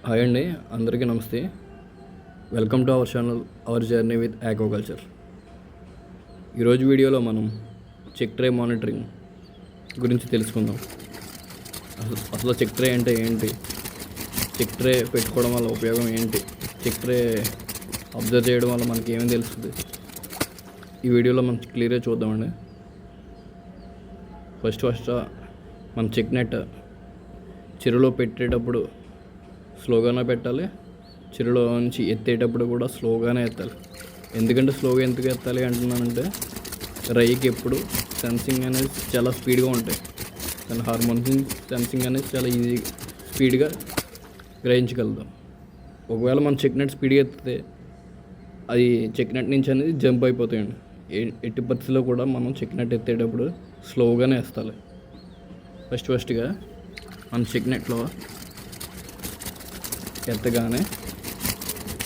Hi అండి, అందరికీ నమస్తే. Welcome to our channel our journey with aquaculture. ఈరోజు వీడియోలో మనం చెక్ ట్రే మానిటరింగ్ గురించి తెలుసుకుందాం. అసలు చెక్ ట్రే అంటే ఏంటి, చెక్ ట్రే పెట్టుకోవడం వల్ల ఉపయోగం ఏంటి, చెక్ ట్రే అబ్జర్వ్ చేయడం వల్ల మనకి ఏమేమి తెలుస్తుంది, ఈ వీడియోలో మనం క్లియర్గా చూద్దామండి. ఫస్ట్ మన చెక్ నెట్ చెరువులో పెట్టేటప్పుడు స్లోగానే పెట్టాలి, చెరువులో నుంచి ఎత్తేటప్పుడు కూడా స్లోగానే ఎత్తాలి. ఎందుకంటే స్లోగా ఎందుకు ఎత్తాలి అంటున్నానంటే, రైకి ఎప్పుడు సెన్సింగ్ అనేది చాలా స్పీడ్గా ఉంటాయి, కానీ హార్మోన్ సెన్సింగ్ అనేది చాలా స్పీడ్గా గ్రహించగలుగుతాం. ఒకవేళ మనం చెక్ నెట్ స్పీడ్గా ఎత్తితే అది చెక్ నెట్ నుంచి అనేది జంప్ అయిపోతాయండి. ఎట్టి పరిస్థితిలో కూడా మనం చెక్ నెట్ ఎత్తేటప్పుడు స్లోగానే వేస్తాలి. ఫస్ట్గా మనం చెక్ నెట్లో ఎత్తగానే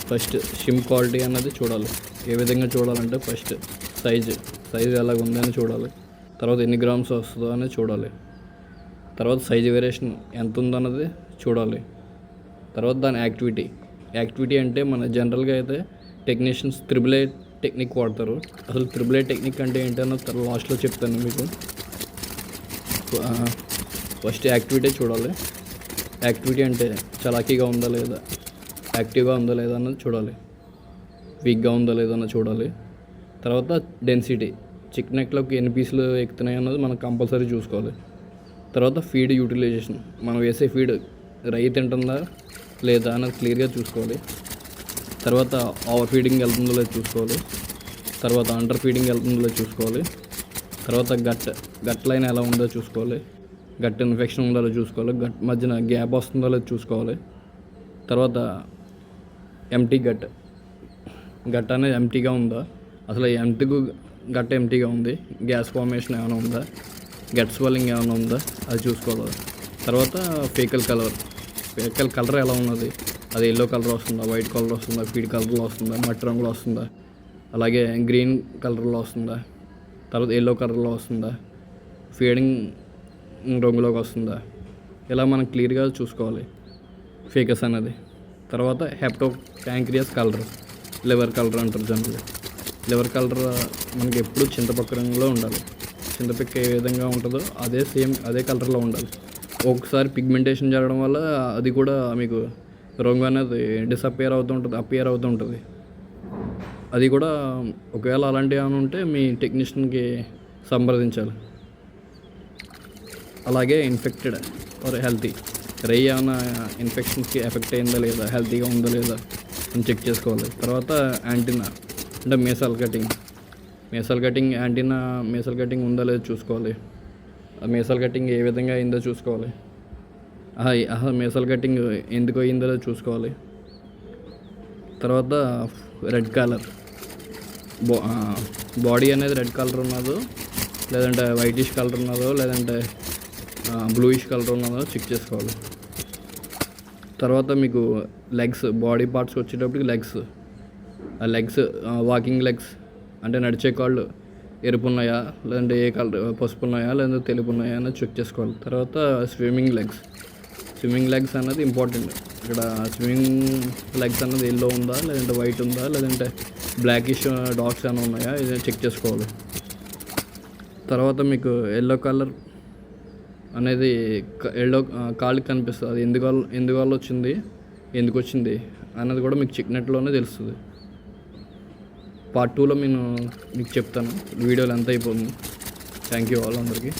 ఫస్ట్ షిమ్ క్వాలిటీ అన్నది చూడాలి. ఏ విధంగా చూడాలంటే, ఫస్ట్ సైజు ఎలాగ ఉందని చూడాలి, తర్వాత ఎన్ని గ్రామ్స్ వస్తుందో అనేది చూడాలి, తర్వాత సైజు వేరియేషన్ ఎంత ఉందన్నది చూడాలి, తర్వాత దాని యాక్టివిటీ అంటే మన జనరల్గా అయితే టెక్నీషియన్స్ త్రిబుల్ ఏ టెక్నిక్ వాడతారు. అసలు త్రిబుల్ ఏ టెక్నిక్ అంటే ఏంటన్నది లాస్ట్లో చెప్తాను మీకు. ఫస్ట్ యాక్టివిటీ చూడాలి. యాక్టివిటీ అంటే చలాకీగా ఉందా లేదా, యాక్టివ్గా ఉందా లేదా అన్నది చూడాలి, వీక్గా ఉందా లేదా అన్నది చూడాలి. తర్వాత డెన్సిటీ, చెక్ నెట్లోకి ఎన్ని పీసులు ఎక్కుతున్నాయి అన్నది మనం కంపల్సరీ చూసుకోవాలి. తర్వాత ఫీడ్ యూటిలైజేషన్, మనం వేసే ఫీడ్ రై తింటుందా లేదా అన్నది క్లియర్గా చూసుకోవాలి. తర్వాత ఓవర్ ఫీడింగ్ వెళ్తుందో లేదో చూసుకోవాలి. తర్వాత అండర్ ఫీడింగ్ వెళ్తుందో లేదో చూసుకోవాలి. తర్వాత గట్ లైన్ ఎలా ఉందో చూసుకోవాలి, గట్ ఇన్ఫెక్షన్ ఉందో లేదో చూసుకోవాలి, గట్ మధ్యన గ్యాప్ వస్తుందో లేదో చూసుకోవాలి. తర్వాత ఎంటీ గట్ అనేది ఎంటీగా ఉందా, అసలు గట్ ఎంటీగా ఉంది, గ్యాస్ ఫార్మేషన్ ఏమైనా ఉందా, గట్ స్వెల్లింగ్ ఏమైనా ఉందా అది చూసుకోవాలి. తర్వాత ఫేకల్ కలర్ ఎలా ఉన్నది, అది ఎల్లో కలర్ వస్తుందా, వైట్ కలర్ వస్తుందా, ఫీడ్ కలర్లో వస్తుందా, మట్టి రంగులో వస్తుందా, అలాగే గ్రీన్ కలర్లో వస్తుందా, తర్వాత ఎల్లో కలర్లో వస్తుందా, ఫీడింగ్ రంగులోకి వస్తుందా, ఇలా మనం క్లియర్గా చూసుకోవాలి ఫేకస్ అనేది. తర్వాత hepato pancreas colour, liver colour అంటారు జనరల్గా. లివర్ కలర్ మనకి ఎప్పుడు చింతపక్క రంగులో ఉండాలి. చింతపిక్క ఏ విధంగా ఉంటుందో అదే కలర్లో ఉండాలి. ఒకసారి పిగ్మెంటేషన్ జరగడం వల్ల అది కూడా మీకు రంగు అనేది అపియర్ అవుతూ ఉంటుంది. అది కూడా ఒకవేళ అలాంటివి ఏమైనా ఉంటే మీ టెక్నీషియన్కి సంప్రదించాలి. అలాగే ఇన్ఫెక్టెడ్ ఆర్ హెల్తీ, రై ఏమైనా ఇన్ఫెక్షన్స్కి ఎఫెక్ట్ అయిందా లేదా, హెల్తీగా ఉందా లేదా అని చెక్ చేసుకోవాలి. తర్వాత యాంటీనా అంటే మేసల్ కటింగ్ ఉందా లేదా చూసుకోవాలి. ఆ మేసల్ కటింగ్ ఏ విధంగా అయిందో చూసుకోవాలి. మేసల్ కటింగ్ ఎందుకు అయిందో చూసుకోవాలి. తర్వాత రెడ్ కలర్, బాడీ అనేది రెడ్ కలర్ ఉన్నదో లేదంటే వైటిష్ కలర్ ఉన్నదో లేదంటే బ్లూయిష్ కలర్ ఉన్నదో చెక్ చేసుకోవాలి. తర్వాత మీకు లెగ్స్, బాడీ పార్ట్స్కి వచ్చేటప్పటికి లెగ్స్ వాకింగ్ లెగ్స్ అంటే నడిచే కాళ్ళు ఎరుపు ఉన్నాయా లేదంటే ఏ కలర్, పసుపు ఉన్నాయా లేదంటే తెలుపు ఉన్నాయా అనేది చెక్ చేసుకోవాలి. తర్వాత స్విమ్మింగ్ లెగ్స్ అన్నది ఇంపార్టెంట్. ఇక్కడ స్విమ్మింగ్ లెగ్స్ అన్నది ఎల్లో ఉందా లేదంటే వైట్ ఉందా లేదంటే బ్లాకిష్ డాట్స్ ఏమైనా ఉన్నాయా ఇది చెక్ చేసుకోవాలి. తర్వాత మీకు ఎల్లో కలర్ అనేది కాళ్ళకి కనిపిస్తుంది, అది ఎందువల్ల ఎందుకు వచ్చింది అన్నది కూడా మీకు చెక్ నెట్లోనే తెలుస్తుంది. పార్ట్ 2లో మీకు చెప్తాను. వీడియోలు ఎంత అయిపోతుంది. థ్యాంక్ యూ ఆల్ అందరికీ.